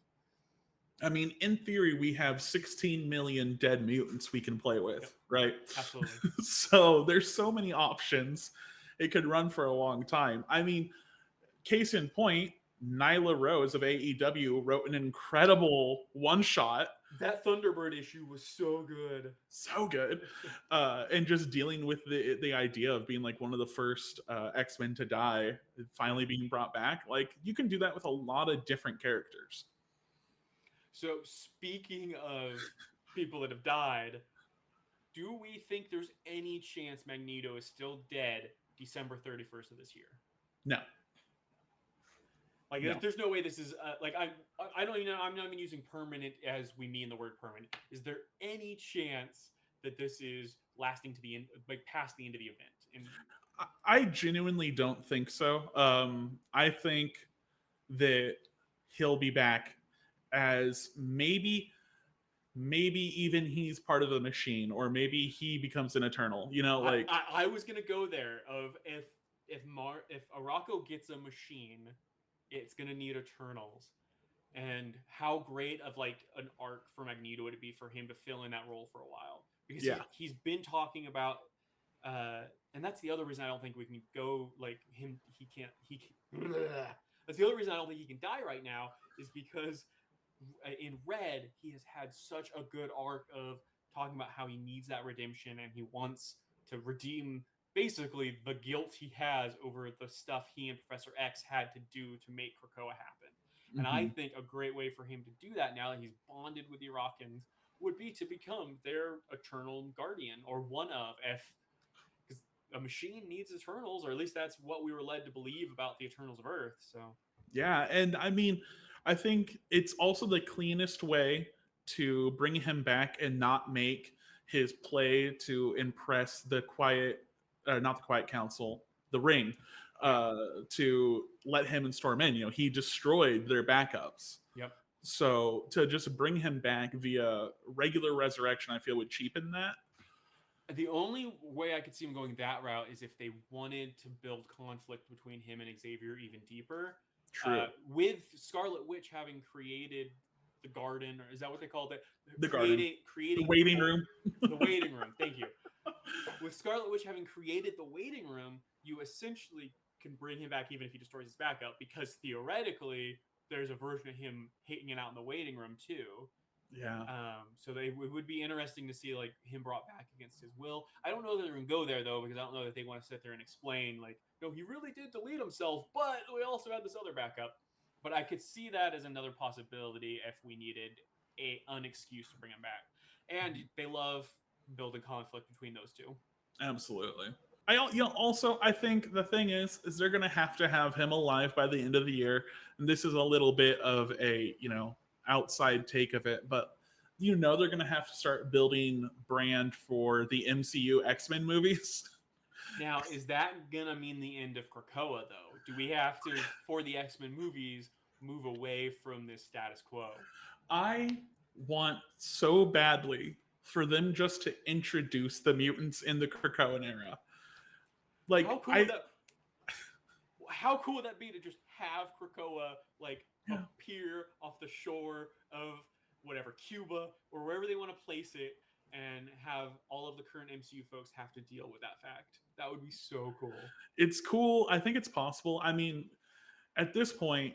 I mean, in theory, we have 16 million dead mutants we can play with, right? Absolutely. So there's so many options. It could run for a long time. I mean, case in point, Nyla Rose of AEW wrote an incredible one-shot. That Thunderbird issue was so good. So good. And just dealing with the idea of being like one of the first X-Men to die, finally being brought back. Like, you can do that with a lot of different characters. So speaking of people that have died, do we think there's any chance Magneto is still dead December 31st of this year? No. Like, no. There's no way this is I don't even know. I'm not even using permanent as we mean the word permanent. Is there any chance that this is lasting to the end, like past the end of the event? And I genuinely don't think so. I think that he'll be back as maybe even he's part of the machine, or maybe he becomes an Eternal. I was gonna go there. Of if Arakko gets a machine, it's going to need Eternals. And how great of like an arc for Magneto would it be for him to fill in that role for a while? Because he's been talking about, and that's the other reason I don't think we can go like him. That's the other reason I don't think he can die right now is because in Red, he has had such a good arc of talking about how he needs that redemption and he wants to redeem basically the guilt he has over the stuff he and Professor X had to do to make Krakoa happen. And I think a great way for him to do that now that he's bonded with the Iraqians would be to become their Eternal Guardian, or one of, because a machine needs Eternals, or at least that's what we were led to believe about the Eternals of Earth. So yeah, and I mean, I think it's also the cleanest way to bring him back and not make his play to impress the not the Quiet Council, the Ring, to let him and Storm in. He destroyed their backups. Yep. So to just bring him back via regular resurrection, I feel would cheapen that. The only way I could see him going that route is if they wanted to build conflict between him and Xavier even deeper. True. With Scarlet Witch having created the garden, or is that what they called it? The garden. Creating The waiting room. The waiting room. Thank you. With Scarlet Witch having created the waiting room, you essentially can bring him back even if he destroys his backup, because theoretically there's a version of him hanging out in the waiting room too. Yeah. So it would be interesting to see like him brought back against his will. I don't know that they're going to go there though, because I don't know that they want to sit there and explain like, no, he really did delete himself, but we also had this other backup. But I could see that as another possibility if we needed an excuse to bring him back. And they love building conflict between those two. Absolutely. Also, I think the thing is they're going to have him alive by the end of the year. And this is a little bit of a, outside take of it, but they're going to have to start building brand for the MCU X-Men movies. Now, is that going to mean the end of Krakoa, though? Do we have to, for the X-Men movies, move away from this status quo? I want so badly for them just to introduce the mutants in the Krakoan era. Like, how cool would that be to just have Krakoa appear off the shore of whatever, Cuba or wherever they want to place it, and have all of the current MCU folks have to deal with that fact? That would be so cool. It's cool. I think it's possible. I mean, at this point,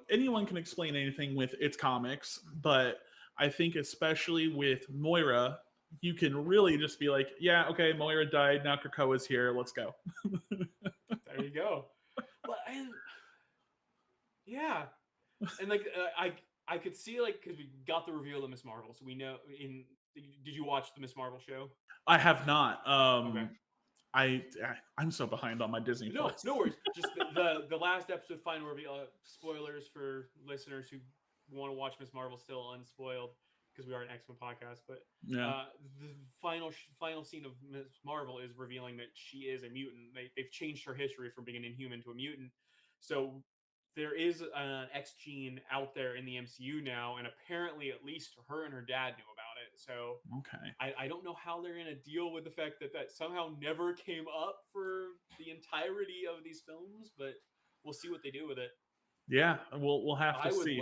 anyone can explain anything with its comics, but I think especially with Moira, you can really just be like, yeah, okay, Moira died, now Krakoa's here, let's go. There you go. But and I could see because we got the reveal of Miss Marvel, so we know. Did you watch the Miss Marvel show? I have not. Okay. I'm so behind on my Disney Plus. No worries. Just the last episode final reveal. Spoilers for listeners who want to watch Miss Marvel still unspoiled, because we are an X-Men podcast. But the final scene of Miss Marvel is revealing that she is a mutant. They've changed her history from being an Inhuman to a mutant. So there is an X gene out there in the MCU now, and apparently at least her and her dad knew about it. So okay, I don't know how they're going to deal with the fact that somehow never came up for the entirety of these films, but we'll see what they do with it. Yeah, we'll have to see.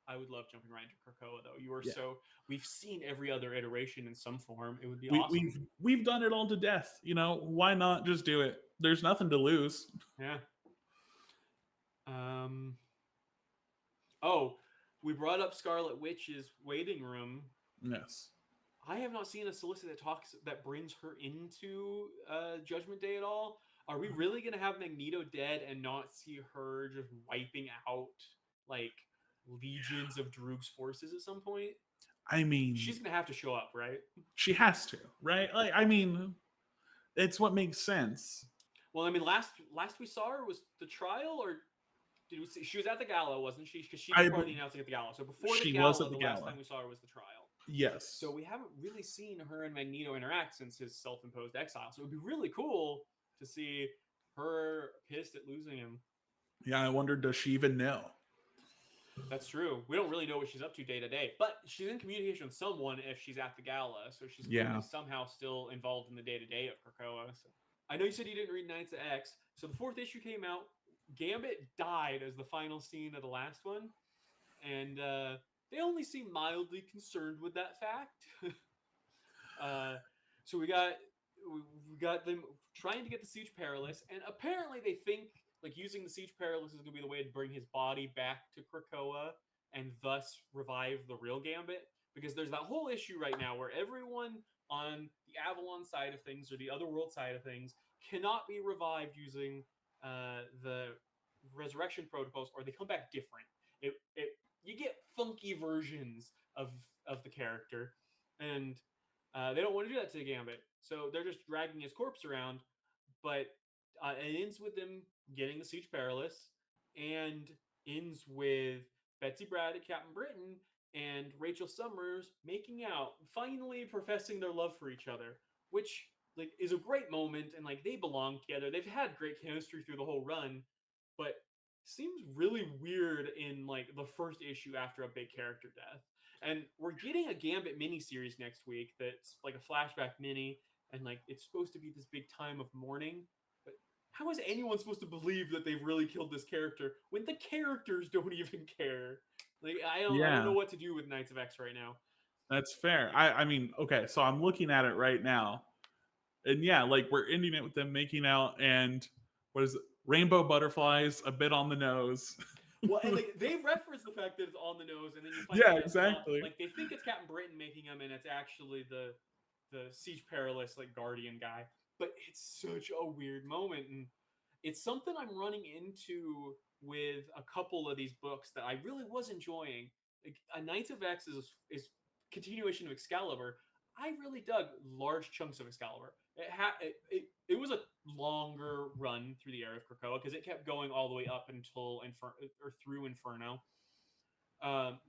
I would love jumping right into Krakoa, though. You are we've seen every other iteration in some form. It would be awesome. We've done it all to death. Why not just do it? There's nothing to lose. Yeah. We brought up Scarlet Witch's waiting room. Yes. I have not seen a solicit that brings her into Judgment Day at all. Are we really going to have Magneto dead and not see her just wiping out legions of Droog's forces at some point? I mean, she's going to have to show up, right? She has to, right? It's what makes sense. Well, I mean, last we saw her was the trial, or did we see she was at the gala, wasn't she? Because she was part of the announcing at the gala. So before the gala, last time we saw her was the trial. Yes. So we haven't really seen her and Magneto interact since his self-imposed exile. So it would be really cool to see her pissed at losing him. Yeah, I wonder, does she even know? That's true. We don't really know what she's up to day to day, but she's in communication with someone if she's at the gala. So she's somehow still involved in the day to day of Krakoa. So I know you said you didn't read Knights of X. So the 4th issue came out. Gambit died as the final scene of the last one, and they only seem mildly concerned with that fact. So we got them trying to get the Siege Perilous, and apparently they think using the Siege Perilous is going to be the way to bring his body back to Krakoa and thus revive the real Gambit. Because there's that whole issue right now where everyone on the Avalon side of things or the Otherworld side of things cannot be revived using the resurrection protocols, or they come back different. You get funky versions of the character, and they don't want to do that to the Gambit, so they're just dragging his corpse around. But it ends with them getting the Siege Perilous, and ends with Betsy Braddock, Captain Britain, and Rachel Summers making out, finally professing their love for each other, which is a great moment, and they belong together. They've had great chemistry through the whole run, but seems really weird in like the first issue after a big character death. And we're getting a Gambit miniseries next week that's like a flashback mini, and like it's supposed to be this big time of mourning. But how is anyone supposed to believe that they've really killed this character when the characters don't even care? Like I don't know Yeah, what to do with Knights of X right now. that's fair. I mean, okay, so I'm looking at it right now, and yeah, like we're ending it with them making out, and what is it? Rainbow butterflies, a bit on the nose. Well, and like they reference the fact that it's on the nose, and then you find Yeah, out that it's not. exactly. Like they think it's Captain Britain making him, and it's actually the Siege Perilous like Guardian guy. But it's such a weird moment, and it's something I'm running into with a couple of these books that I really was enjoying. Like, a Knights of X is continuation of Excalibur. I really dug large chunks of Excalibur. It was a longer run through the era of Krakoa because it kept going all the way up until or through Inferno. Um,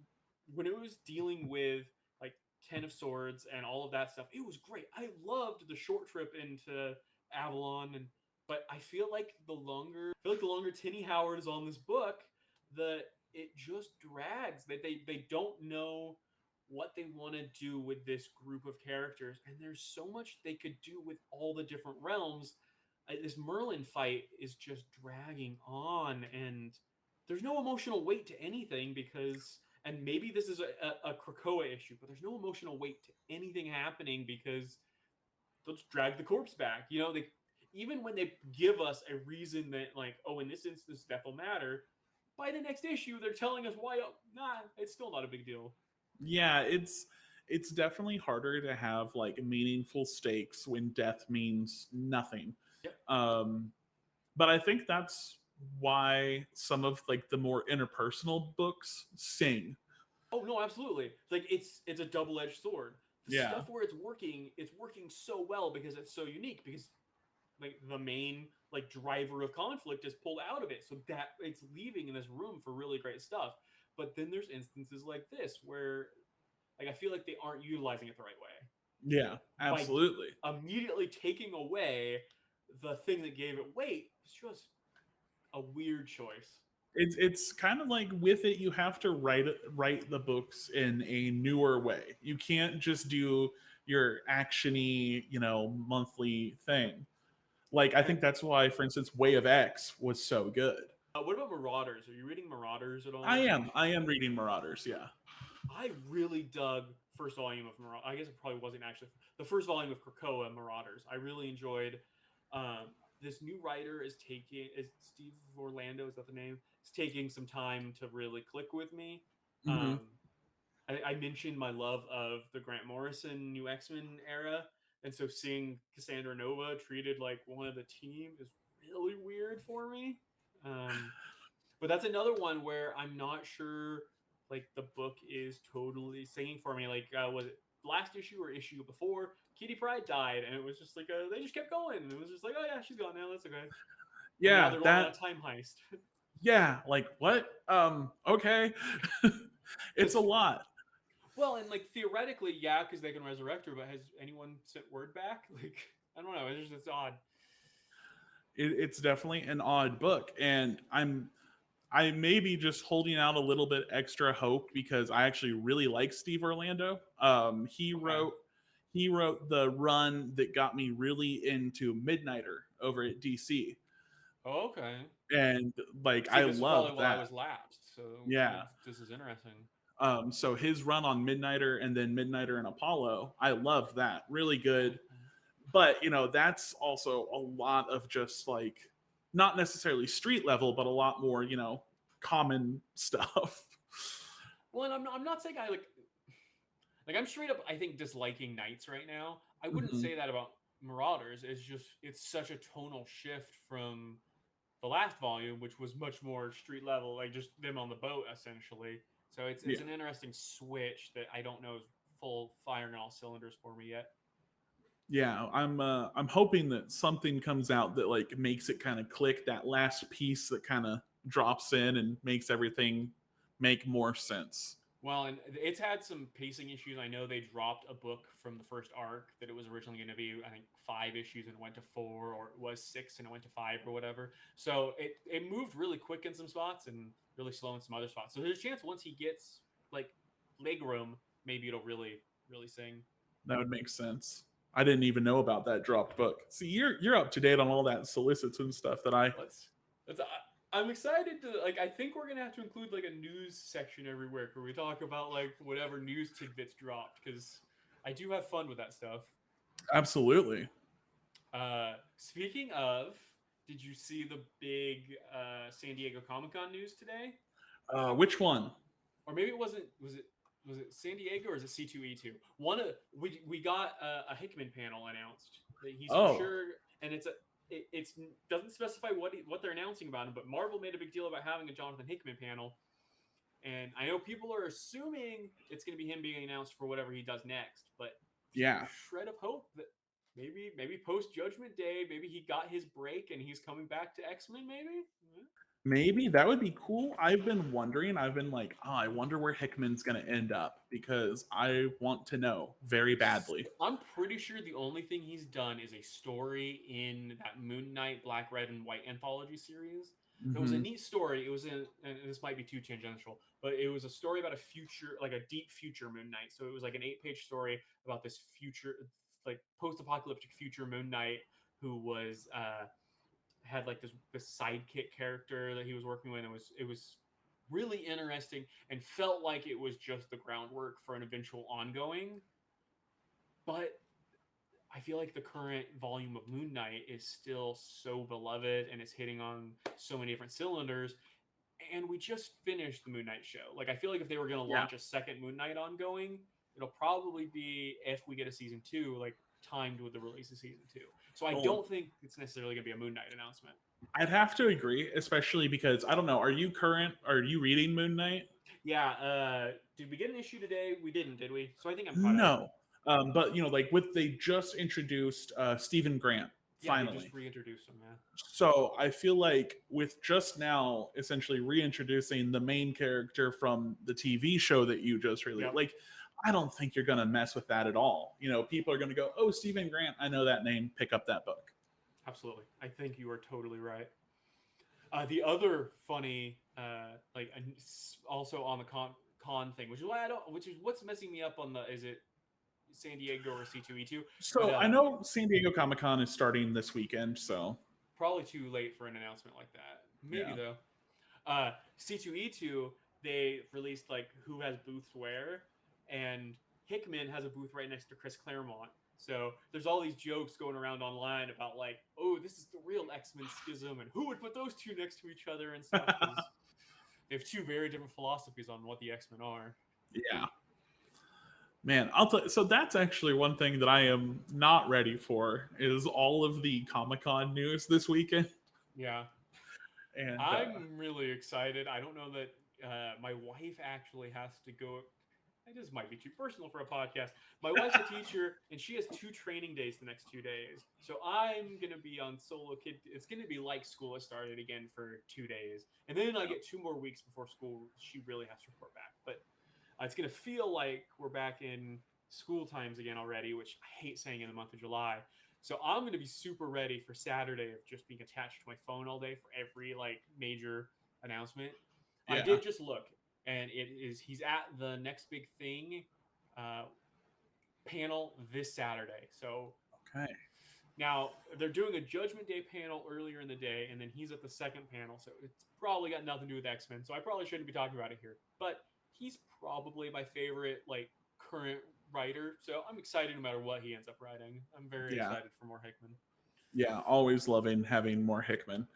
when it was dealing with like Ten of Swords and all of that stuff, it was great. I loved the short trip into Avalon, and but I feel like the longer Tinny Howard is on this book, the it just drags. That they don't know what they want to do with this group of characters, and there's so much they could do with all the different realms. This Merlin fight is just dragging on, and there's no emotional weight to anything because, and maybe this is a Krakoa issue, but there's no emotional weight to anything happening because they'll just drag the corpse back. You know, they even when they give us a reason that like, oh, in this instance, death will matter. By the next issue, they're telling us why. Oh, nah, it's still not a big deal. Yeah, it's definitely harder to have like meaningful stakes when death means nothing. Yep. Um, but I think that's why some of like the more interpersonal books sing. Oh no, absolutely. Like it's a double edged sword. The Yeah, stuff where it's working so well because it's so unique. Because like the main like driver of conflict is pulled out of it, so that it's leaving in this room for really great stuff. But then there's instances like this where like I feel like they aren't utilizing it the right way yeah, by absolutely. immediately taking away the thing that gave it weight. It's just a weird choice. It's kind of like with it, you have to write the books in a newer way. You can't just do your actiony, monthly thing. Like I think And that's why, for instance, Way of X was so good. what about Marauders? Are you reading Marauders at I all? am. I am reading Marauders. Yeah. I really dug first volume of Marauders. I guess it probably wasn't actually the first volume of Krakoa Marauders. I really enjoyed. This new writer is Steve Orlando, is that the name? Is taking some time to really click with me. Mm-hmm. Um, I mentioned my love of the Grant Morrison New X-Men era, and so seeing Cassandra Nova treated like one of the team is really weird for me. But that's another one where I'm not sure like the book is totally singing for me. Like was it last issue or issue before? Kitty Pryde died, and it was just like they just kept going, and it was just like, oh yeah, she's gone now. That's okay. And now Yeah. they're going on a time heist. Yeah. Like what? Okay. It's a lot. Well, and like theoretically, yeah, because they can resurrect her. But has anyone sent word back? Like I don't know. It's odd. It's definitely an odd book, and I may be just holding out a little bit extra hope because I actually really like Steve Orlando. He Okay. wrote the run that got me really into Midnighter over at DC, Oh, okay. and like See, I this is probably love while I that. was lapsed, so Yeah. this is interesting. So his run on Midnighter and then Midnighter and Apollo, I love that. Really good. Okay. But that's also a lot of just like not necessarily street level, but a lot more common stuff. Well, and I'm not saying I like I'm straight up I think disliking Knights right now. I wouldn't Mhm. say that about Marauders. It's just it's such a tonal shift from the last volume, which was much more street level, like just them on the boat essentially. So it's Yeah. an interesting switch that I don't know is full firing on all cylinders for me yet. Yeah, I'm hoping that something comes out that like makes it kind of click, that last piece that kind of drops in and makes everything make more sense. Well, and it's had some pacing issues. I know they dropped a book from the first arc that it was originally going to be, I think, 5 issues and it went to 4, or it was 6 and it went to 5 or whatever. So it moved really quick in some spots and really slow in some other spots. So there's a chance once he gets like leg room, maybe it'll really sing. That would make sense. I didn't even know about that dropped book. See, you're up to date on all that solicits and stuff that I. Let's I'm excited to like. I think we're gonna have to include like a news section everywhere where we talk about like whatever news tidbits dropped, because I do have fun with that stuff. Absolutely. Speaking of, did you see the big San Diego Comic-Con news today? Which one? Or maybe it wasn't. Was it San Diego or is it C2E2? We got a Hickman panel announced that he's for sure, and it doesn't specify what they're announcing about him, but Marvel made a big deal about having a Jonathan Hickman panel, and I know people are assuming it's going to be him being announced for whatever he does next, but yeah, shred of hope that maybe post Judgment Day, maybe he got his break and he's coming back to X-Men. Maybe that would be cool. I've been wondering. I've been like, I wonder where Hickman's going to end up, because I want to know very badly. I'm pretty sure the only thing he's done is a story in that Moon Knight Black, Red, and White anthology series. Mm-hmm. It was a neat story. It was and this might be too tangential, but it was a story about a future, like a deep future Moon Knight. So it was like an 8-page story about this future, like post-apocalyptic future Moon Knight who was had like this sidekick character that he was working with. It was really interesting and felt like it was just the groundwork for an eventual ongoing. But I feel like the current volume of Moon Knight is still so beloved and it's hitting on so many different cylinders. And we just finished the Moon Knight show. Like, I feel like if they were going to launch a second Moon Knight ongoing, it'll probably be, if we get a season 2, like timed with the release of season 2. So I don't think it's necessarily going to be a Moon Knight announcement. I'd have to agree, especially because, I don't know, are you reading Moon Knight? Yeah. Did we get an issue today? We didn't, did we? So I think I'm caught up. But, like, they just introduced Stephen Grant, finally. They just reintroduced him, yeah. So I feel like with just now essentially reintroducing the main character from the TV show that you just released, like, I don't think you're going to mess with that at all. People are going to go, oh, Stephen Grant, I know that name, pick up that book. Absolutely. I think you are totally right. The other funny, also on the con thing, which is what's messing me up on is it San Diego or C2E2? So but, I know San Diego Comic-Con is starting this weekend, so probably too late for an announcement like that. Maybe though. C2E2, they released like who has booths where, and Hickman has a booth right next to Chris Claremont. So there's all these jokes going around online about like, oh, this is the real X-Men schism, and who would put those two next to each other and stuff. They have two very different philosophies on what the X-Men are. Yeah. Man, so that's actually one thing that I am not ready for is all of the Comic-Con news this weekend. Yeah. And I'm really excited. I don't know that my wife actually has to go. This might be too personal for a podcast. My wife's a teacher, and she has 2 training days the next 2 days. So I'm going to be on solo kid. It's going to be like school has started again for 2 days. And then I get 2 more weeks before school. She really has to report back. But it's going to feel like we're back in school times again already, which I hate saying in the month of July. So I'm going to be super ready for Saturday of just being attached to my phone all day for every like major announcement. Yeah. I did just look. And he's at the Next Big Thing panel this Saturday. So okay. Now they're doing a Judgment Day panel earlier in the day, and then he's at the second panel. So it's probably got nothing to do with X-Men. So I probably shouldn't be talking about it here. But he's probably my favorite like current writer. So I'm excited no matter what he ends up writing. I'm very excited for more Hickman. Yeah, always loving having more Hickman.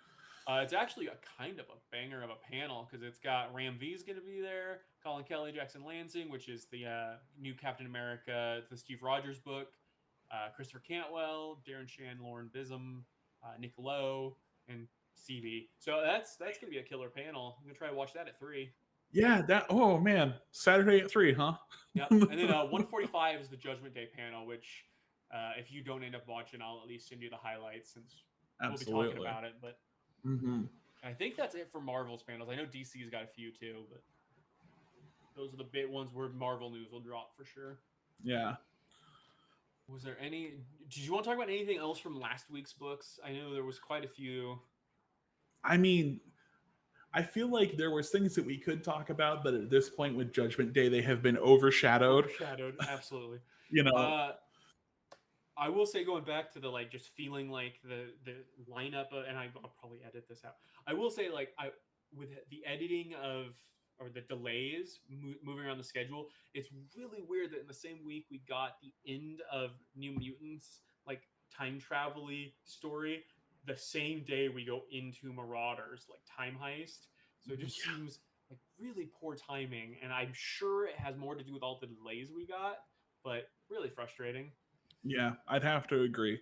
It's actually a kind of a banger of a panel because it's got Ram V's going to be there, Colin Kelly, Jackson Lansing, which is the new Captain America, the Steve Rogers book, Christopher Cantwell, Darren Shan, Lauren Bism, Nick Lowe, and CB. So that's going to be a killer panel. I'm going to try to watch that at 3. Yeah, oh man, Saturday at 3, huh? Yep. And then 1:45 is the Judgment Day panel, which if you don't end up watching, I'll at least send you the highlights since we'll be talking about it. But I think that's it for Marvel's panels. I know DC's got a few too, but those are the big ones where Marvel news will drop for sure. Yeah. Was there any? Did you want to talk about anything else from last week's books? I know there was quite a few. I mean, I feel like there was things that we could talk about, but at this point with Judgment Day, they have been overshadowed. Absolutely. You know, I will say, going back to the like just feeling like the lineup and I'll probably edit this out. I will say, like, I with the editing of or the delays moving around the schedule, it's really weird that in the same week we got the end of New Mutants, like time travel-y story, the same day we go into Marauders, like time heist. So it just seems like really poor timing, and I'm sure it has more to do with all the delays we got, but really frustrating. yeah, I'd have to agree.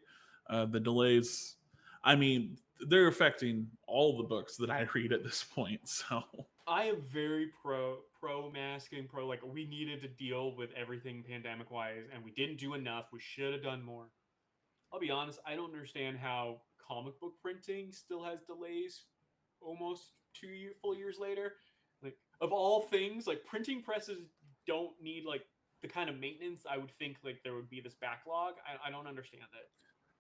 The delays, I mean, they're affecting all the books that I read at this point. So I am very pro masking, pro like we needed to deal with everything pandemic wise, and we didn't do enough. We should have done more. I'll be honest, I don't understand how comic book printing still has delays almost full years later. Like, of all things, like printing presses don't need like the kind of maintenance I would think like there would be this backlog. I don't understand it.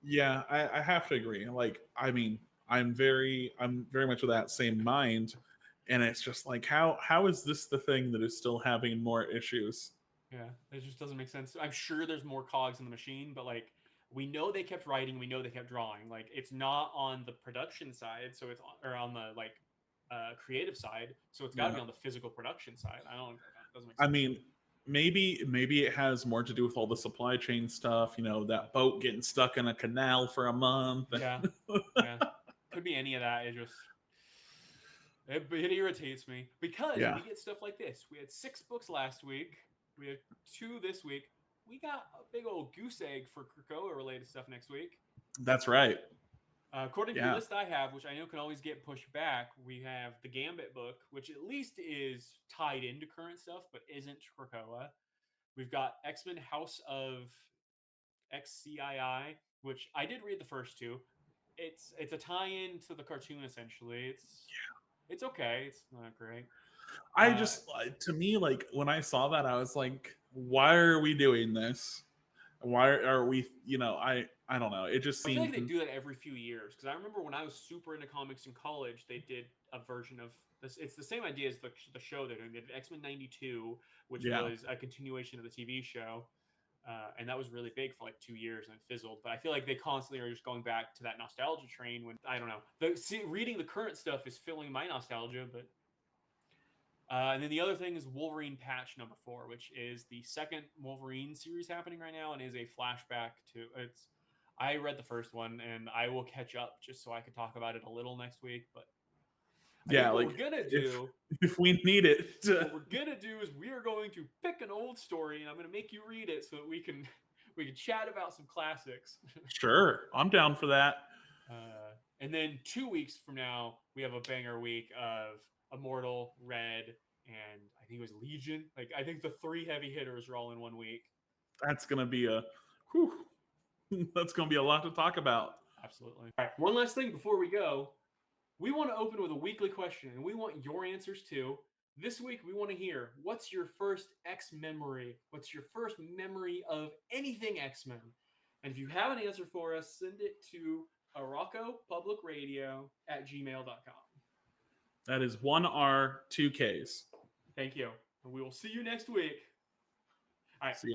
yeah, I have to agree. Like, I mean, I'm very much of that same mind, and it's just like, how is this the thing that is still having more issues? Yeah, it just doesn't make sense. I'm sure there's more cogs in the machine, but like we know they kept writing, we know they kept drawing. Like it's not on the production side, so it's or on the like creative side, so it's got to Yeah. be on the physical production side. I don't. It doesn't make I sense. mean, maybe it has more to do with all the supply chain stuff. You know, that boat getting stuck in a canal for a month. Yeah, yeah, could be any of that. It irritates me because Yeah, we get stuff like this. We had 6 books last week. We had 2 this week. We got a big old goose egg for Krakoa related stuff next week. that's right. According to the Yeah, list I have, which I know can always get pushed back, we have the Gambit book, which at least is tied into current stuff, but isn't Krakoa. We've got X-Men House of XCII, which I did read the first 2. It's a tie-in to the cartoon essentially. It's okay. It's not great. I just to me, like, when I saw that, I was like, why are we doing this? Why are we? You know, I don't know. It just I feel like seemed they do that every few years because I remember when I was super into comics in college, they did a version of this. It's the same idea as the show they're doing. They did X-Men '92, which yeah. was a continuation of the TV show, and that was really big for like 2 years and it fizzled. But I feel like they constantly are just going back to that nostalgia train. When I don't know, reading the current stuff is filling my nostalgia, but. And then the other thing is Wolverine patch number 4, which is the second Wolverine series happening right now, and is a flashback to it's. I read the first one, and I will catch up just so I can talk about it a little next week. But I Yeah, think what like we're gonna do, if we need it, what we're gonna do is we are going to pick an old story, and I'm gonna make you read it so that we can chat about some classics. sure, I'm down for that. And then 2 weeks from now, we have a banger week of Immortal, Red, and I think it was Legion. Like I think the 3 heavy hitters are all in 1 week. That's gonna be whew, that's gonna be a lot to talk about. Absolutely. All right. One last thing before we go. We want to open with a weekly question, and we want your answers too. This week, we want to hear what's your first X memory? What's your first memory of anything X-Men? And if you have an answer for us, send it to ArakkoPublicRadio at gmail.com. That is 1R, 2Ks. Thank you. And we will see you next week. All right. See